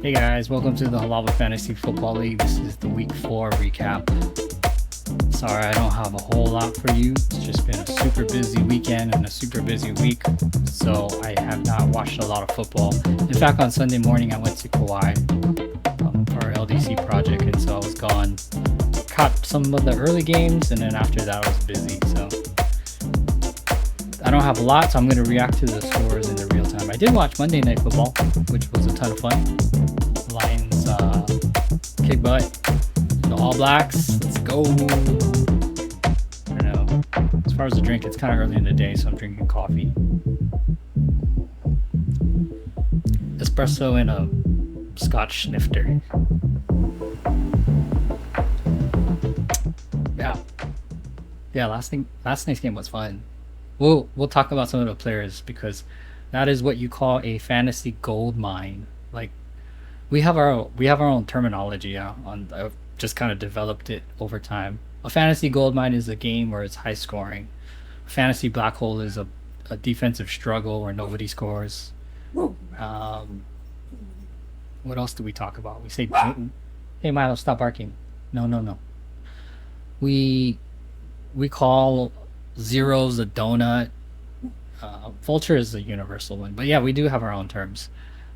Hey guys, welcome to the HFFL Fantasy Football League. This is the Week 4 recap. Sorry, I don't have a whole lot for you. It's just been a super busy weekend and a super busy week, so I have not watched a lot of football. In fact, on Sunday morning, I went to Kauai for our LDC project, and so I was gone. Caught some of the early games, and then after that, I was busy. So I don't have a lot, so I'm going to react to the scores in the real time. I did watch Monday Night Football, which was a ton of fun. Lions kick butt. The All Blacks, let's go. I don't know. As far as the drink, it's kind of early in the day, so I'm drinking coffee. Espresso and a Scotch snifter. Yeah. Last night's game was fun. We'll talk about some of the players because that is what you call a fantasy gold mine. Like we have our own terminology I've just kind of developed it over time. A fantasy gold mine is a game where it's high scoring. A fantasy black hole is a defensive struggle where nobody scores. What else do we talk about? We say, "Hey Milo, stop barking." No. We call zeros a donut. Vulture is a universal one, but yeah, we do have our own terms.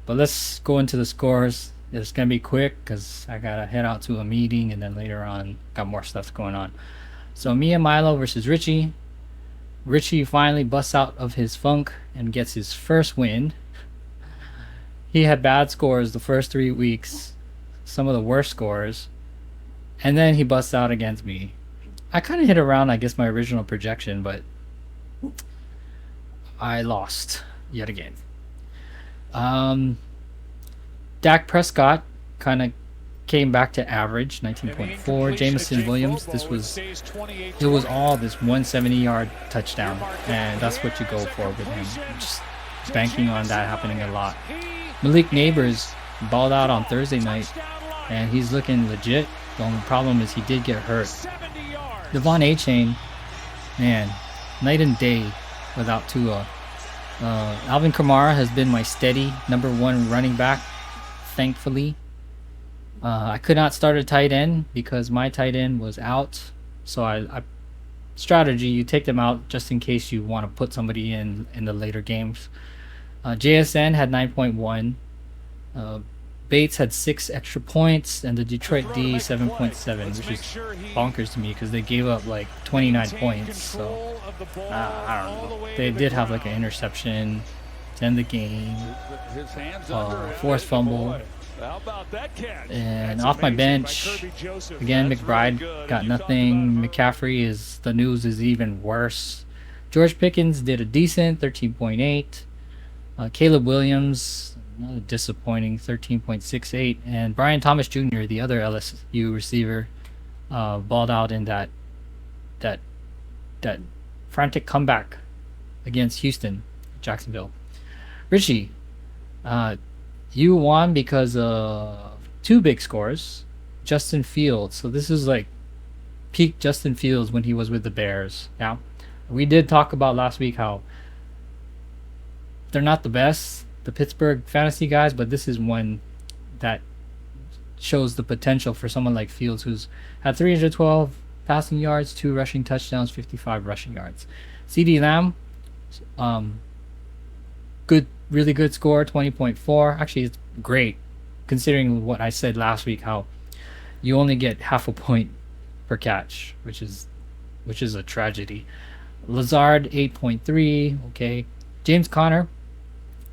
But let's go into the scores. It's gonna be quick because I gotta head out to a meeting, and then later on got more stuff going on. So me and Milo versus Richie. Richie finally busts out of his funk and gets his first win. He had bad scores the first 3 weeks, some of the worst scores, and then he busts out against me. I kind of hit around, I guess, my original projection, but I lost yet again. Dak Prescott kind of came back to average, 19.4. Jameson Williams, it was all this 170-yard touchdown, and that's what you go for with him. Just banking on that happening a lot. Malik Neighbors balled out on Thursday night, and he's looking legit. The only problem is he did get hurt. Devon A-Chain, man, night and day without Tua. Alvin Kamara has been my steady number one running back, thankfully. I could not start a tight end because my tight end was out. So I strategy, you take them out just in case you want to put somebody in the later games. JSN had 9.1. Bates had 6 extra points, and the Detroit D 7.7, which is bonkers to me because they gave up like 29 points. So I don't know. They did have like an interception to end the game, forced fumble, and off my bench again. McBride got nothing. McCaffrey the news is even worse. George Pickens did a decent 13.8. Caleb Williams, another disappointing 13.68, and Brian Thomas Jr., the other LSU receiver, balled out in that frantic comeback against Jacksonville. Richie, you won because of 2 big scores. Justin Fields. So this is like peak Justin Fields when he was with the Bears. Yeah, we did talk about last week how they're not the best, the Pittsburgh fantasy guys, but this is one that shows the potential for someone like Fields, who's had 312 passing yards, 2 rushing touchdowns, 55 rushing yards. CeeDee Lamb, really good score, 20.4. Actually, it's great considering what I said last week, how you only get half a point per catch, which is a tragedy. Lazard, 8.3. Okay, James Conner,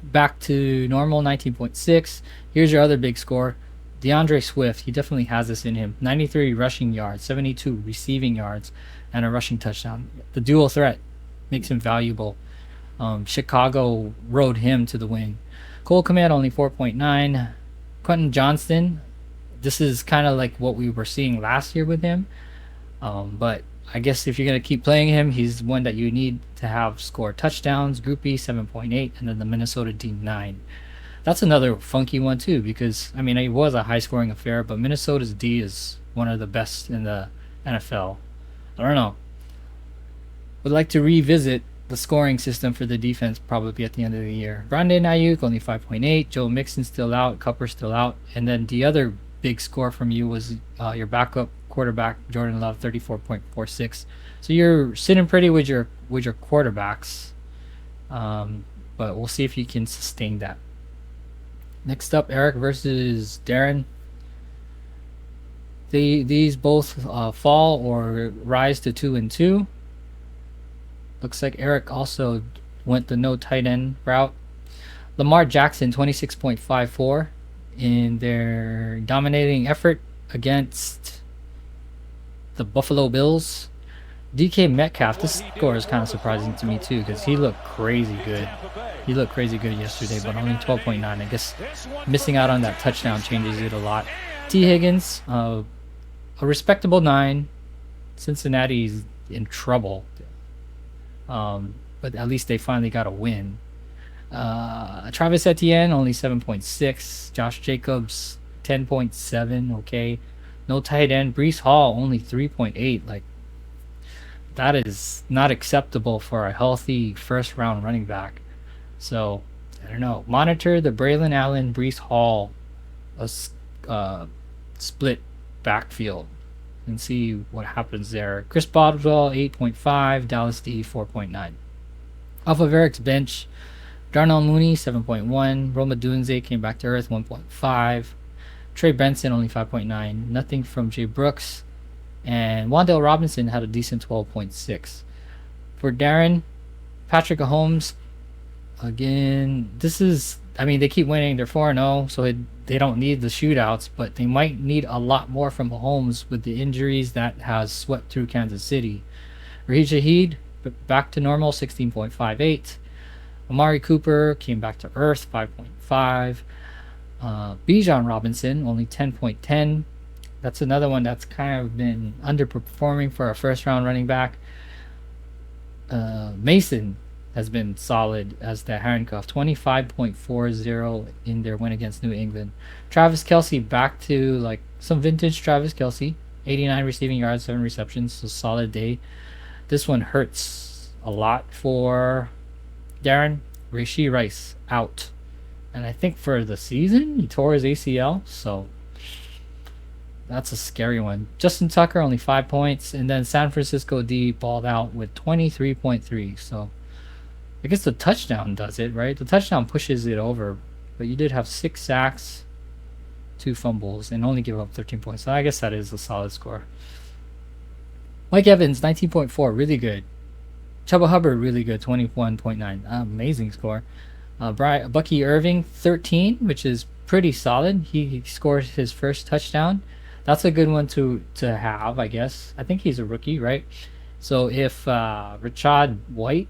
back to normal, 19.6. Here's your other big score. DeAndre Swift, he definitely has this in him. 93 rushing yards, 72 receiving yards, and a rushing touchdown. The dual threat makes him valuable. Chicago rode him to the win. Cole Kmet, only 4.9. Quentin Johnston, this is kind of like what we were seeing last year with him. But I guess if you're going to keep playing him, he's one that you need to have score touchdowns. Groupie 7.8, and then the Minnesota D 9. That's another funky one too, because I mean it was a high scoring affair, but Minnesota's D is one of the best in the NFL. I don't know. Would like to revisit the scoring system for the defense probably at the end of the year. Brandon Ayuk only 5.8. Joe Mixon still out. Cupper still out. And then the other big score from you was your backup quarterback Jordan Love, 34.46. So you're sitting pretty with your quarterbacks, but we'll see if you can sustain that. Next up, Eric versus Darren. These both fall or rise to 2-2. Looks like Eric also went the no tight end route. Lamar Jackson, 26.54 in their dominating effort against the Buffalo Bills. DK Metcalf, this score is kind of surprising to me too because he looked crazy good. He looked crazy good yesterday, but only 12.9. I guess missing out on that touchdown changes it a lot. T. Higgins, a respectable 9. Cincinnati's in trouble. But at least they finally got a win. Travis Etienne, only 7.6. Josh Jacobs, 10.7. Okay. No tight end. Breece Hall, only 3.8. Like, that is not acceptable for a healthy first round running back. So, I don't know. Monitor the Braylon Allen, Breece Hall split backfield and see what happens there. Chris Boswell, 8.5. Dallas D, 4.9. Off of Eric's bench, Darnell Mooney, 7.1. Roma Dunze came back to earth, 1.5. Trey Benson, only 5.9. Nothing from Jay Brooks. And Wan'Dale Robinson had a decent 12.6. For Darren, Patrick Mahomes, again, they keep winning. They're 4-0, so they don't need the shootouts, but they might need a lot more from Mahomes with the injuries that has swept through Kansas City. Raheem Shaheed, back to normal, 16.58. Amari Cooper came back to earth, 5.5. Bijan Robinson, only 10.10. That's another one that's kind of been underperforming for a first-round running back. Mason has been solid as the handcuff, 25.40 in their win against New England. Travis Kelce back to like some vintage Travis Kelce, 89 receiving yards, 7 receptions, so solid day. This one hurts a lot for Darren. Rashee Rice out, and I think for the season he tore his ACL, so that's a scary one. Justin Tucker, only 5 points, and then San Francisco D balled out with 23.3. So I guess the touchdown does it, right? The touchdown pushes it over, but you did have 6 sacks, 2 fumbles, and only give up 13 points. So I guess that is a solid score. Mike Evans, 19.4, really good. Chuba Hubbard, really good, 21.9. Amazing score. Bucky Irving, 13, which is pretty solid. He scored his first touchdown. That's a good one to have, I guess. I think he's a rookie, right? So if Rashad White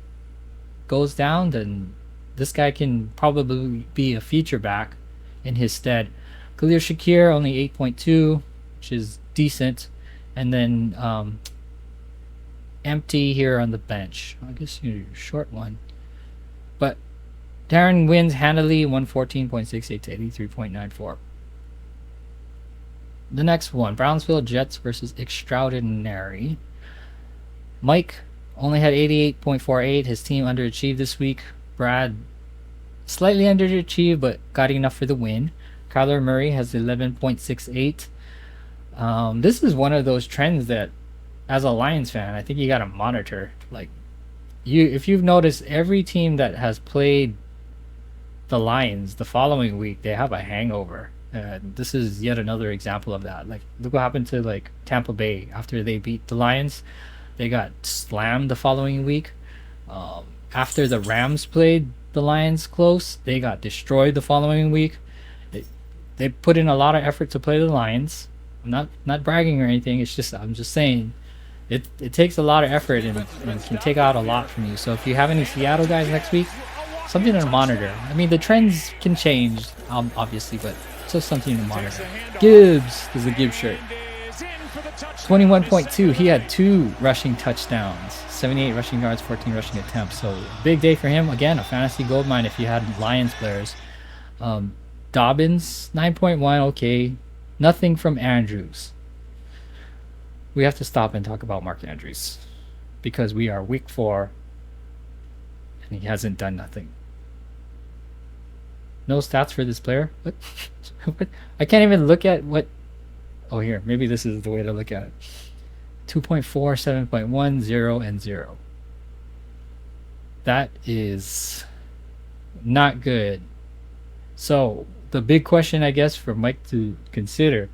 goes down, then this guy can probably be a feature back in his stead. Khalil Shakir, only 8.2, which is decent. And then empty here on the bench. I guess you're a short one. But Darren wins handily, 114.68 to 83.94. The next one, Brownsville Jets versus Extraordinary. Mike only had 88.48. His team underachieved this week. Brad slightly underachieved, but got enough for the win. Kyler Murray has 11.68. This is one of those trends that, as a Lions fan, I think you got to monitor. Like, if you've noticed, every team that has played the Lions the following week, they have a hangover. This is yet another example of that. Like, look what happened to like Tampa Bay after they beat the Lions. They got slammed the following week. After the Rams played the Lions close, they got destroyed the following week. They put in a lot of effort to play the Lions. I'm not bragging or anything. It's just, I'm just saying it takes a lot of effort and can take out a lot from you. So if you have any Seattle guys next week, something to monitor. I mean, the trends can change, obviously, but it's just something to monitor. Gibbs is a Gibbs shirt. 21.2. He had 2 rushing touchdowns, 78 rushing yards, 14 rushing attempts. So big day for him. Again, a fantasy goldmine if you had Lions players. Dobbins, 9.1. Okay. Nothing from Andrews. We have to stop and talk about Mark Andrews because we are week 4 He hasn't done nothing. No stats for this player. What? What? I can't even look at what. Oh, here. Maybe this is the way to look at it. 2.4, 7.1, 0, and 0. That is not good. So the big question, I guess, for Mike to consider: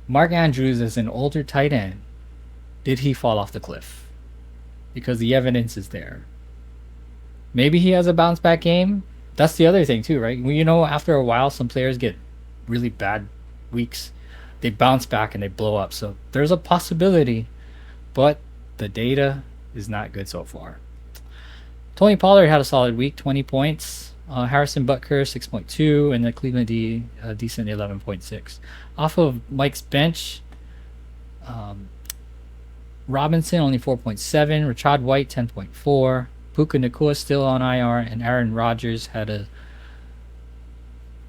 Mark Andrews as an older tight end, did he fall off the cliff? Because the evidence is there. Maybe he has a bounce back game. That's the other thing too, right? Well, you know, after a while, some players get really bad weeks. They bounce back and they blow up. So there's a possibility, but the data is not good so far. Tony Pollard had a solid week, 20 points. Harrison Butker, 6.2, and the Cleveland D, a decent 11.6. Off of Mike's bench, Robinson only 4.7, Rashad White 10.4, Puka Nacua still on IR, and Aaron Rodgers had a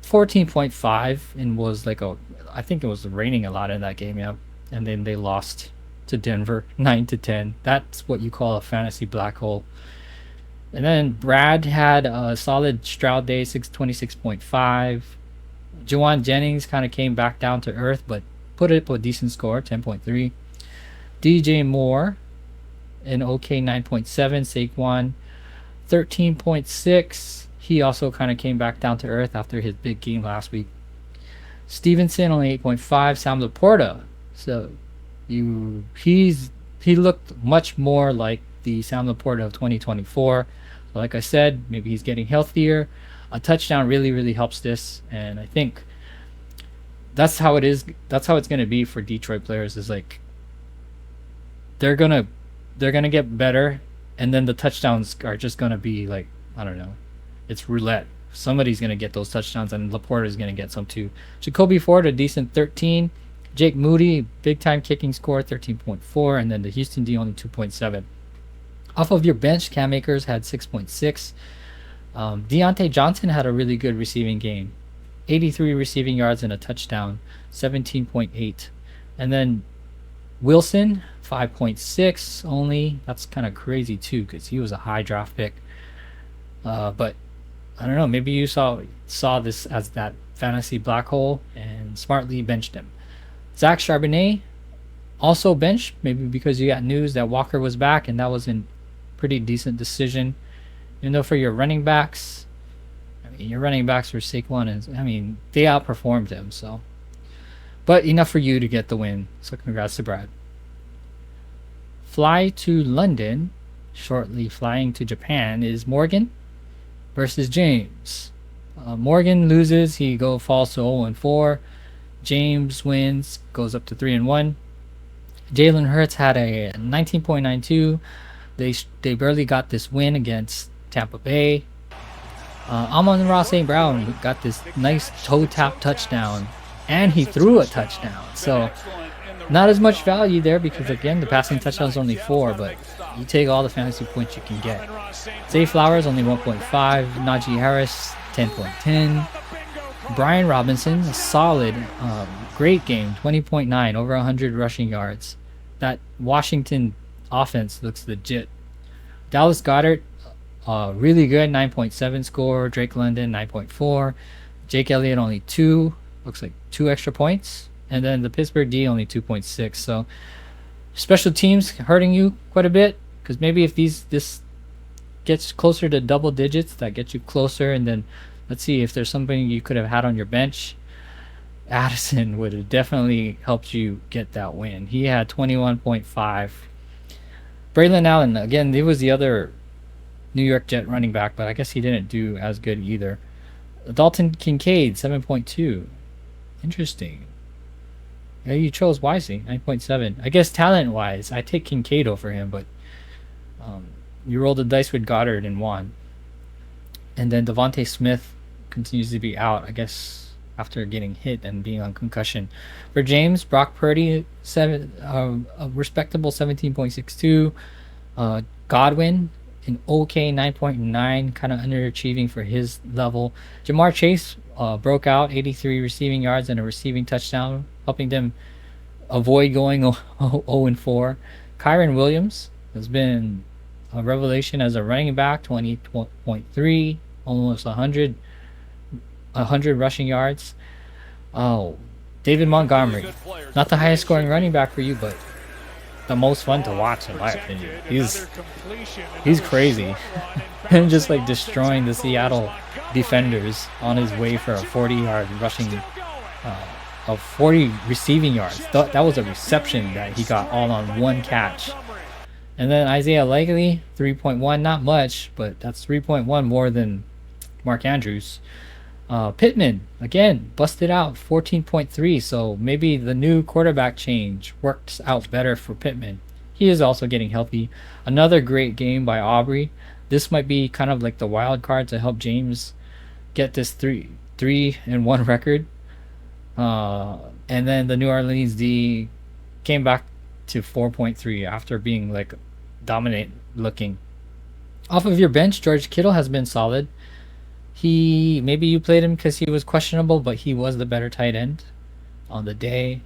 14.5 and was like I think it was raining a lot in that game, yeah. And then they lost to Denver 9-10. That's what you call a fantasy black hole. And then Brad had a solid Stroud day, 26.5. Juwan Jennings kind of came back down to earth, but put up a decent score, 10.3. DJ Moore, an okay 9.7. Saquon, 13.6. He also kind of came back down to earth after his big game last week. Stevenson only 8.5. Sam Laporta, so he looked much more like the Sam Laporta of 2024. So like I said, maybe he's getting healthier. A touchdown really helps this, and I think that's how it is. That's how it's going to be for Detroit players. Is like they're gonna get better, and then the touchdowns are just gonna be like, I don't know, it's roulette. Somebody's gonna get those touchdowns, and Laporta is gonna get some too. Jacoby Ford, a decent 13. Jake Moody, big time kicking score, 13.4, and then the Houston D only 2.7. Off of your bench, Cam Akers had 6.6. Deontay Johnson had a really good receiving game, 83 receiving yards and a touchdown, 17.8. And then Wilson, 5.6 only. That's kind of crazy too, because he was a high draft pick. But I don't know, maybe you saw this as that fantasy black hole and smartly benched him. Zach Charbonnet also benched, maybe because you got news that Walker was back, and that was a pretty decent decision. Even though for your running backs, your running backs were Saquon, and they outperformed him. So, but enough for you to get the win. So congrats to Brad. Fly to London, shortly flying to Japan, is Morgan versus James. Morgan loses, he falls to 0-4. James wins, goes up to 3-1. Jalen Hurts had a 19.92. They barely got this win against Tampa Bay. Amon-Ra St. Brown got this nice toe tap touchdown, and he threw a touchdown. So not as much value there because, again, the passing touchdown is only 4, but you take all the fantasy points you can get. Zay Flowers only 1.5. Najee Harris 10.10. Brian Robinson, a solid, great game, 20.9, over 100 rushing yards. That Washington offense looks legit. Dallas Goedert, really good, 9.7 score. Drake London, 9.4. Jake Elliott, only 2. Looks like 2 extra points. And then the Pittsburgh D, only 2.6. So special teams hurting you quite a bit, because maybe if this gets closer to double digits, that gets you closer. And then let's see if there's something you could have had on your bench. Addison would have definitely helped you get that win. He had 21.5. Braylon Allen, again, he was the other New York Jet running back, but I guess he didn't do as good either. Dalton Kincaid, 7.2. Interesting. Yeah, you chose wisely, 9.7. I guess talent-wise, I take Kincaid over him, but you rolled the dice with Goddard and won. And then Devontae Smith continues to be out, I guess, after getting hit and being on concussion. For James, Brock Purdy, a respectable 17.62. Godwin, an okay 9.9, kind of underachieving for his level. Jamar Chase broke out, 83 receiving yards and a receiving touchdown, helping them avoid going 0-4. Kyron Williams has been a revelation as a running back, 20.3, almost 100 rushing yards. Oh, David Montgomery, not the highest scoring running back for you, but the most fun to watch in my opinion. He's crazy. And just like destroying the Seattle defenders on his way for a 40-yard rushing, of 40 receiving yards. That was a reception that he got all on one catch. And then Isaiah Likely, 3.1, not much, but that's 3.1 more than Mark Andrews. Pittman, again, busted out, 14.3, so maybe the new quarterback change works out better for Pittman. He is also getting healthy. Another great game by Aubrey. This might be kind of like the wild card to help James get this 3-1 record. And then the New Orleans D came back to 4.3 after being like dominant looking. Off of your bench, George Kittle has been solid. Maybe you played him because he was questionable, but he was the better tight end on the day.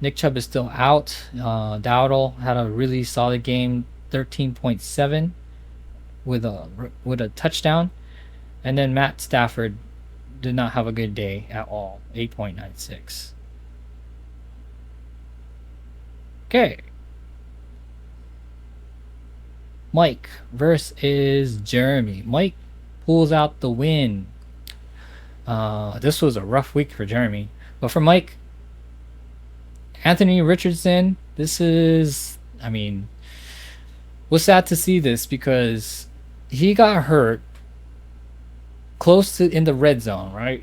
Nick Chubb is still out. Dowdle had a really solid game, 13.7 with a touchdown. And then Matt Stafford did not have a good day at all, 8.96. Okay. Mike versus Jeremy. Mike pulls out the win. This was a rough week for Jeremy. But for Mike, Anthony Richardson, was sad to see this because he got hurt close to in the red zone, right?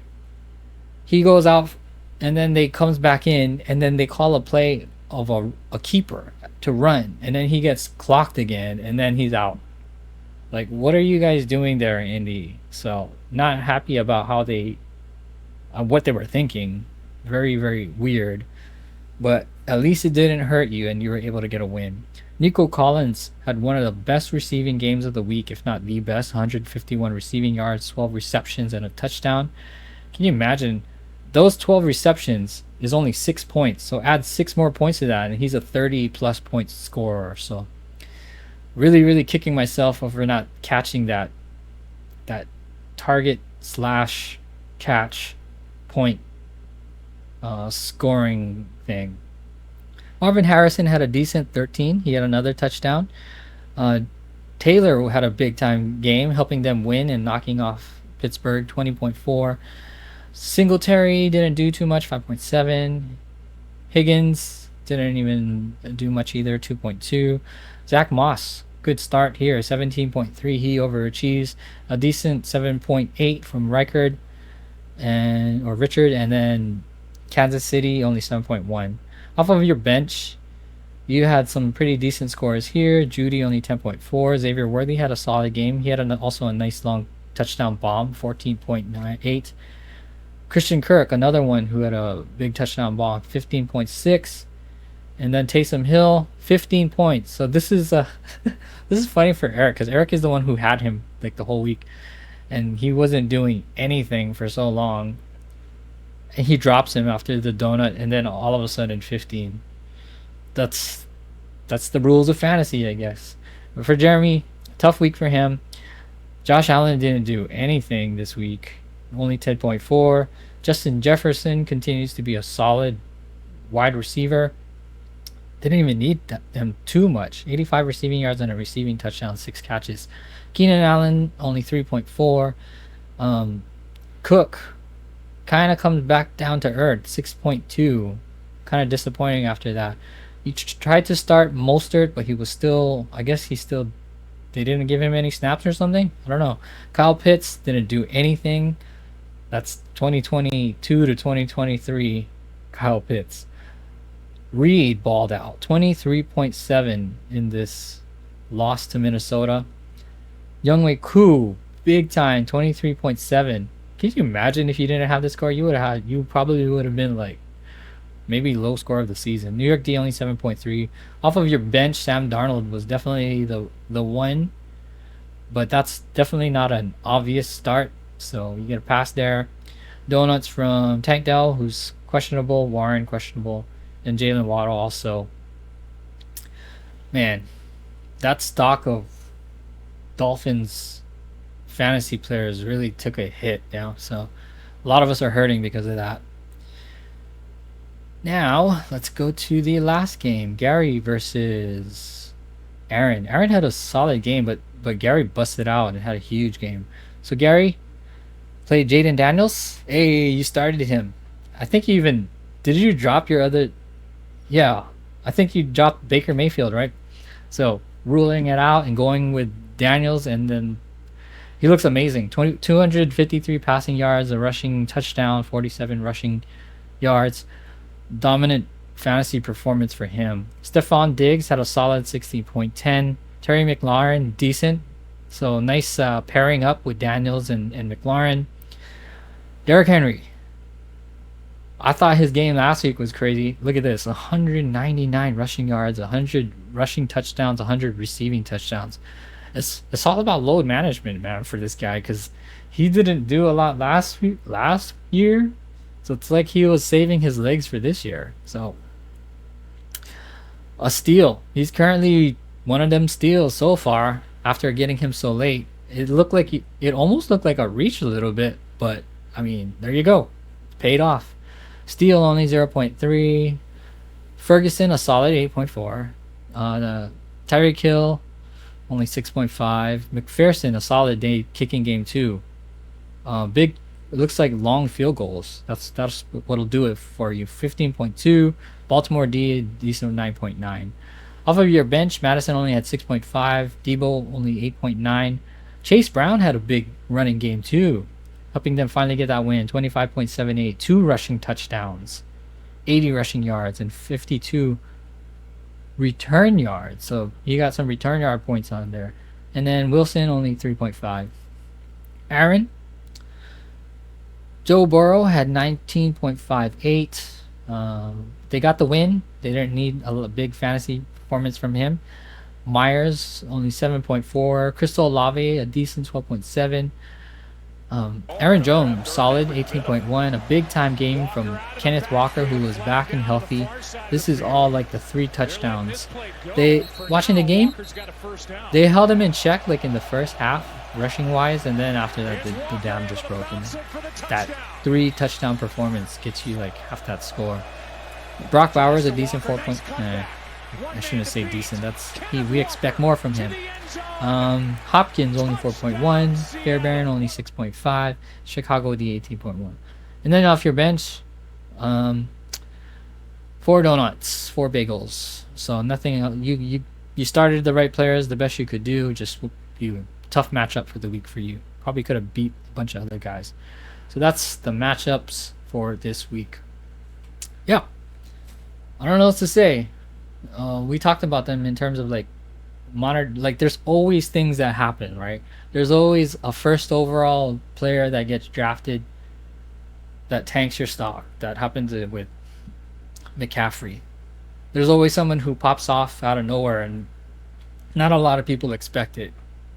He goes out and then they comes back in and then they call a play of a keeper to run and then he gets clocked again and then he's out. Like, what are you guys doing there, Indy? So, not happy about how what they were thinking. Very, very weird. But at least it didn't hurt you and you were able to get a win. Nico Collins had one of the best receiving games of the week, if not the best. 151 receiving yards, 12 receptions, and a touchdown. Can you imagine? Those 12 receptions is only 6 points. So add 6 more points to that, and he's a 30-plus point scorer. So really, really kicking myself over not catching that target / catch point scoring thing. Marvin Harrison had a decent 13. He had another touchdown. Taylor had a big-time game, helping them win and knocking off Pittsburgh, 20.4. Singletary didn't do too much, 5.7. Higgins didn't even do much either, 2.2. Zach Moss, good start here, 17.3. He overachieves. A decent 7.8 from Richard, and then Kansas City only 7.1. Off of your bench, you had some pretty decent scores here. Judy only 10.4. Xavier Worthy had a solid game. He had also a nice long touchdown bomb, 14.98. Christian Kirk, another one who had a big touchdown bomb, 15.6. And then Taysom Hill, 15 points. So this is this is funny for Eric because Eric is the one who had him like the whole week, and he wasn't doing anything for so long. And he drops him after the donut, and then all of a sudden 15. That's the rules of fantasy, I guess. But for Jeremy, tough week for him. Josh Allen didn't do anything this week, only 10.4. Justin Jefferson continues to be a solid wide receiver. Didn't even need them too much. 85 receiving yards and a receiving touchdown, 6 catches. Keenan Allen, only 3.4. Cook kind of comes back down to earth, 6.2. Kind of disappointing after that. He tried to start Mostert, but he was still, they didn't give him any snaps or something. I don't know. Kyle Pitts didn't do anything. That's 2022 to 2023 Kyle Pitts. Reed balled out, 23.7 in this loss to Minnesota. Younghoe Koo, big time, 23.7. Can you imagine if you didn't have this score? You probably would have been like maybe low score of the season. New York D only 7.3. Off of your bench, Sam Darnold was definitely the one, but that's definitely not an obvious start. So you get a pass there. Donuts from Tank Dell, who's questionable. Warren questionable, and Jalen Waddle also. Man, that stock of Dolphins fantasy players really took a hit, so a lot of us are hurting because of that. Now let's go to the last game, Gary versus Aaron. Aaron had a solid game, but Gary busted out and had a huge game. So Gary played Jaden Daniels. Hey, you started him. I think you even did you drop your other? Yeah, I think you dropped Baker Mayfield, right? So ruling it out and going with Daniels, and then he looks amazing. 253 passing yards, a rushing touchdown, 47 rushing yards. Dominant fantasy performance for him. Stephon Diggs had a solid 16.10. Terry McLaurin, decent. So nice pairing up with Daniels and McLaurin. Derrick Henry. I thought his game last week was crazy. Look at this. 199 rushing yards, 100 rushing touchdowns, 100 receiving touchdowns. It's all about load management, man, for this guy, because he didn't do a lot last year. So it's like he was saving his legs for this year. So a steal. He's currently one of them steals so far after getting him so late. It almost looked like a reach a little bit, but I mean, there you go. Paid off. Steal only 0.3. Ferguson a solid 8.4. Tyreek Hill only 6.5. McPherson a solid day kicking game too. Big. It looks like long field goals. That's what'll do it for you. 15.2. Baltimore D decent 9.9. Off of your bench, Madison only had 6.5. Debo only 8.9. Chase Brown had a big running game too, helping them finally get that win. 25.78. 2 rushing touchdowns, 80 rushing yards, and 52 return yards. So you got some return yard points on there. And then Wilson only 3.5. Aaron. Joe Burrow had 19.58. They got the win. They didn't need a big fantasy performance from him. Myers only 7.4. Crystal Olave a decent 12.7. Aaron Jones solid 18.1. A big time game from Kenneth Walker, who was back and healthy. This is all like the 3 touchdowns. Watching the game, they held him in check like in the first half rushing wise, and then after that the dam just broke, and that 3 touchdown performance gets you like half that score. Brock Bowers a decent 4 point. I shouldn't say decent. We expect more from him. Hopkins only 4.1. Fairbairn only 6.5. Chicago D 18.1. And then off your bench, 4 donuts, 4 bagels. So nothing. You started the right players, the best you could do. Just tough matchup for the week for you. Probably could have beat a bunch of other guys. So that's the matchups for this week. Yeah, I don't know what to say. We talked about them in terms of like there's always things that happen, right? There's always a first overall player that gets drafted that tanks your stock. That happens with McCaffrey. There's always someone who pops off out of nowhere, and not a lot of people expect it.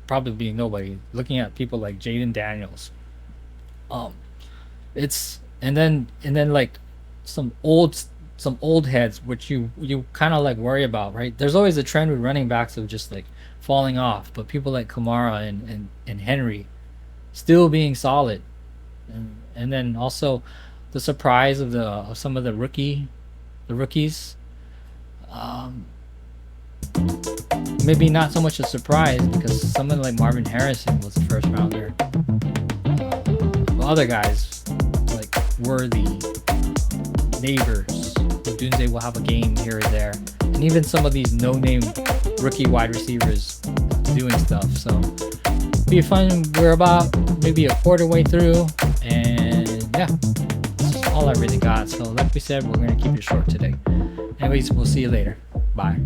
Probably nobody. Looking at people like Jaden Daniels, it's and then like some old heads, which you kind of like worry about, right? There's always a trend with running backs of just like falling off, but people like Kamara and Henry still being solid, and then also the surprise of some of the rookies. Maybe not so much a surprise because someone like Marvin Harrison was a first rounder. But other guys like Worthy, Neighbors, Dunze will have a game here or there, and even some of these no-name rookie wide receivers doing stuff. So be fun. We're about maybe a quarter way through, and yeah, that's all I really got. So like we said, we're gonna keep it short today. Anyways, we'll see you later. Bye.